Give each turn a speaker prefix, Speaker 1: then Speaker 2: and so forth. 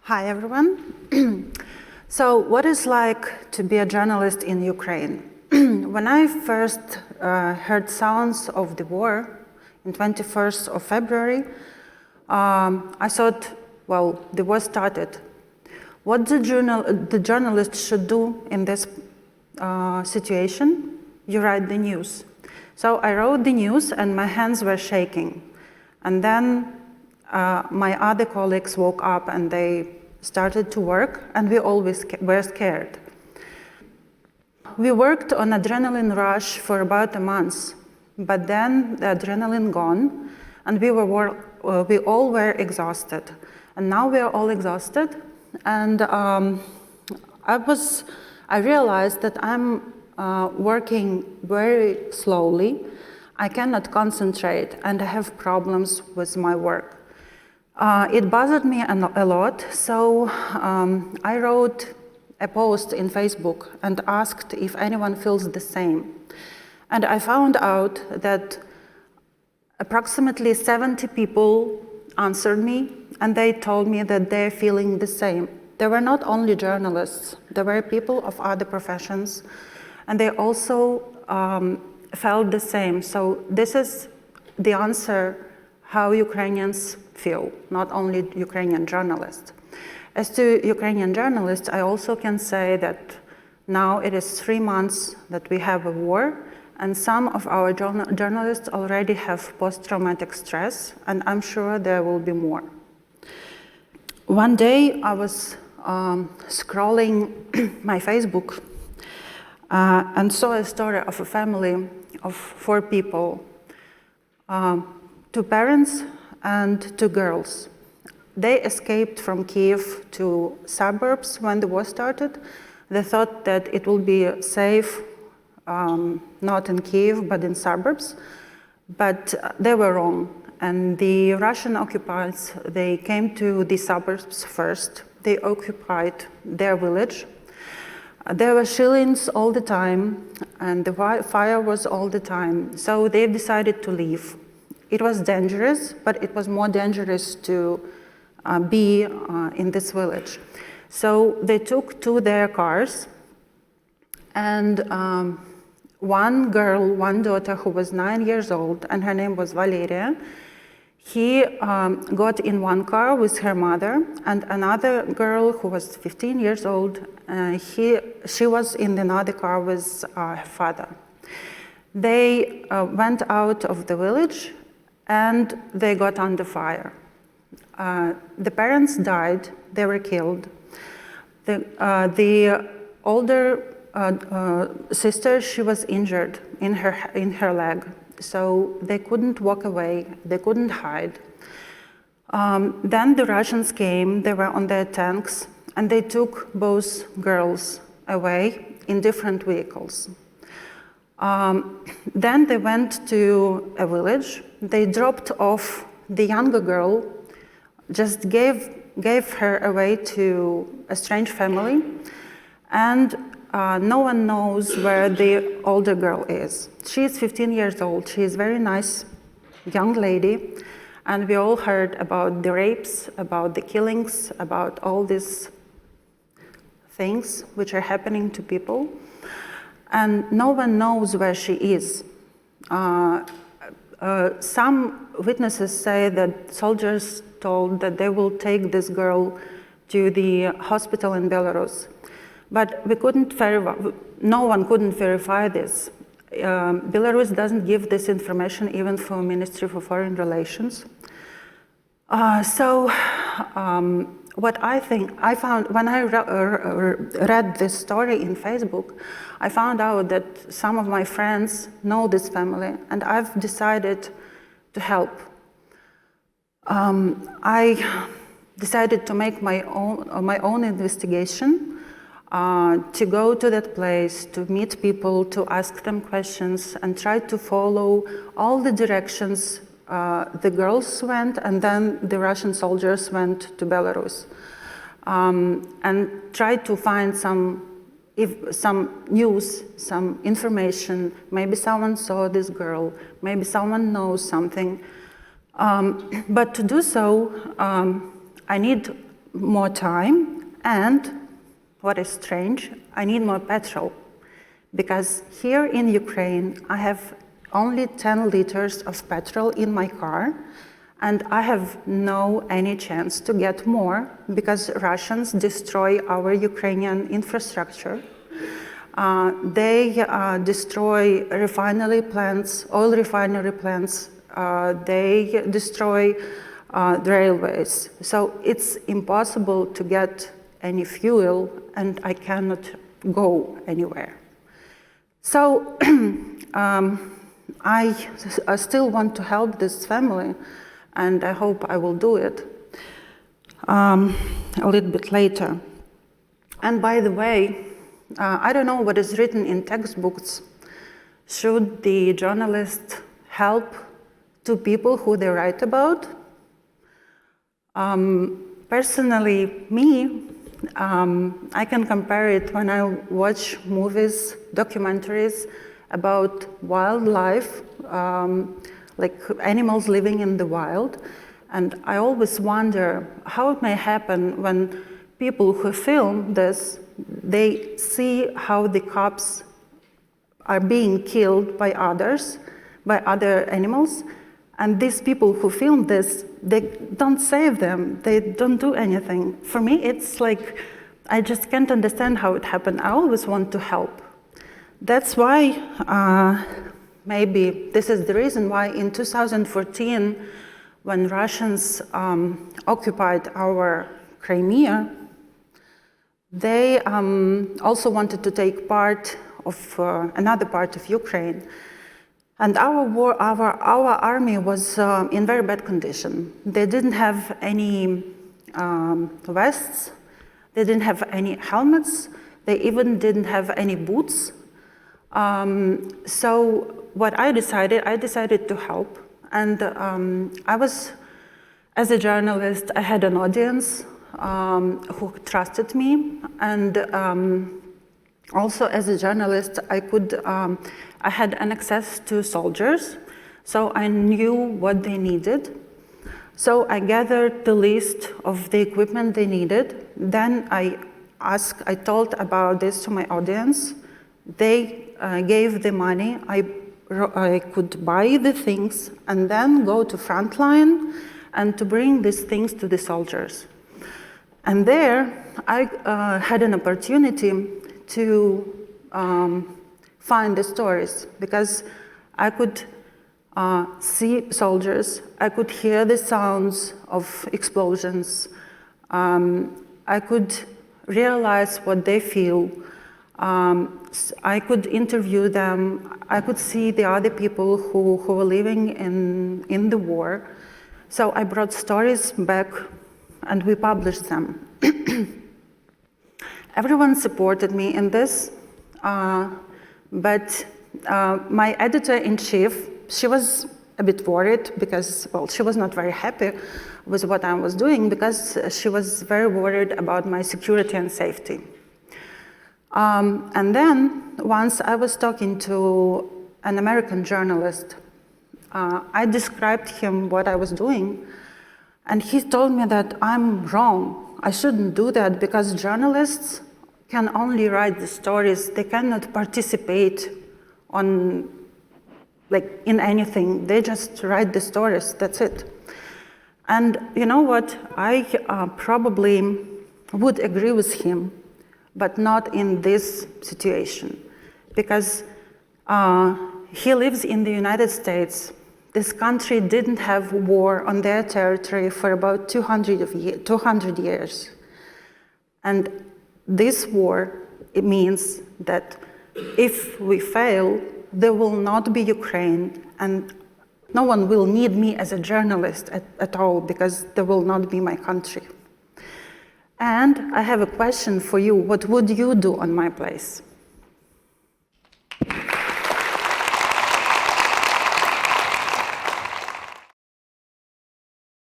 Speaker 1: Hi, everyone. So what is like to be a journalist in Ukraine? When I first heard sounds of the war on 21st of February, I thought, well, the war started. What the journalist should do in this situation? You write the news. So I wrote the news and my hands were shaking. And then my other colleagues woke up and they started to work, and we always were scared. We worked on adrenaline rush for about a month, but then the adrenaline gone, and we all were exhausted. And now we are all exhausted, and I realized that I'm working very slowly. I cannot concentrate, and I have problems with my work. It bothered me a lot, so I wrote a post in Facebook and asked if anyone feels the same. And I found out that approximately 70 people answered me, and they told me that they're feeling the same. There were not only journalists, there were people of other professions, and they also felt the same. So this is the answer how Ukrainians feel, not only Ukrainian journalists. As to Ukrainian journalists, I also can say that now it is 3 months that we have a war, and some of our journalists already have post-traumatic stress, and I'm sure there will be more. One day I was scrolling my Facebook and saw a story of a family of 4 people, 2 parents and 2 girls. They escaped from Kiev to suburbs when the war started. They thought that it will be safe, not in Kiev, but in suburbs. But they were wrong. And the Russian occupiers, they came to the suburbs first. They occupied their village. There were shellings all the time, and the fire was all the time. So they decided to leave. It was dangerous, but it was more dangerous to be in this village. So they took 2 their cars, and one girl, one daughter who was 9 years old, and her name was Valeria, he got in one car with her mother, and another girl who was 15 years old, she was in another car with her father. They went out of the village, and they got under fire. The parents died, they were killed. The older sister, she was injured in her leg, so they couldn't walk away, they couldn't hide. Then the Russians came, they were on their tanks, and they took both girls away in different vehicles. Then they went to a village. They dropped off the younger girl, just gave her away to a strange family, and no one knows where the older girl is. She is 15 years old. She is a very nice young lady, and we all heard about the rapes, about the killings, about all these things which are happening to people, and no one knows where she is. Some witnesses say that soldiers told that they will take this girl to the hospital in Belarus, but we couldn't verify. No one couldn't verify this. Belarus doesn't give this information even for Ministry for Foreign Relations. What I found when I read this story in Facebook, I found out that some of my friends know this family, and I've decided to help. I decided to make my own investigation, to go to that place, to meet people, to ask them questions, and try to follow all the directions the girls went, and then the Russian soldiers went to Belarus, and tried to find some news, some information. Maybe someone saw this girl, maybe someone knows something. But to do so, I need more time, and what is strange, I need more petrol. Because here in Ukraine, I have only 10 liters of petrol in my car, and I have no any chance to get more because Russians destroy our Ukrainian infrastructure. They destroy refinery plants, oil refinery plants. They destroy the railways. So it's impossible to get any fuel, and I cannot go anywhere. So I still want to help this family, and I hope I will do it a little bit later. And by the way, I don't know what is written in textbooks. Should the journalist help to people who they write about? Personally, me, I can compare it when I watch movies, documentaries about wildlife, like animals living in the wild. And I always wonder how it may happen when people who film this, they see how the cubs are being killed by others, by other animals. And these people who film this, they don't save them. They don't do anything. For me, it's like, I just can't understand how it happened. I always want to help. That's why, maybe this is the reason why in 2014, when Russians occupied our Crimea, they also wanted to take part of another part of Ukraine. And our army was in very bad condition. They didn't have any vests, they didn't have any helmets, they even didn't have any boots. So what I decided to help. And I was, as a journalist, I had an audience who trusted me. And also as a journalist, I had an access to soldiers, so I knew what they needed. So I gathered the list of the equipment they needed. Then I told about this to my audience. They gave the money. I could buy the things and then go to front line and to bring these things to the soldiers. And there I had an opportunity to find the stories, because I could see soldiers, I could hear the sounds of explosions, I could realize what they feel, I could interview them, I could see the other people who were living in the war. So I brought stories back and we published them. Everyone supported me in this, but my editor-in-chief, she was a bit worried because, well, she was not very happy with what I was doing because she was very worried about my security and safety. And then, once I was talking to an American journalist, I described him what I was doing, and he told me that I'm wrong. I shouldn't do that because journalists can only write the stories. They cannot participate in anything. They just write the stories, that's it. And you know what? I probably would agree with him, but not in this situation, because he lives in the United States. This country didn't have war on their territory for about 200 years. And this war, it means that if we fail, there will not be Ukraine, and no one will need me as a journalist at all, because there will not be my country. And I have a question for you. What would you do on my place?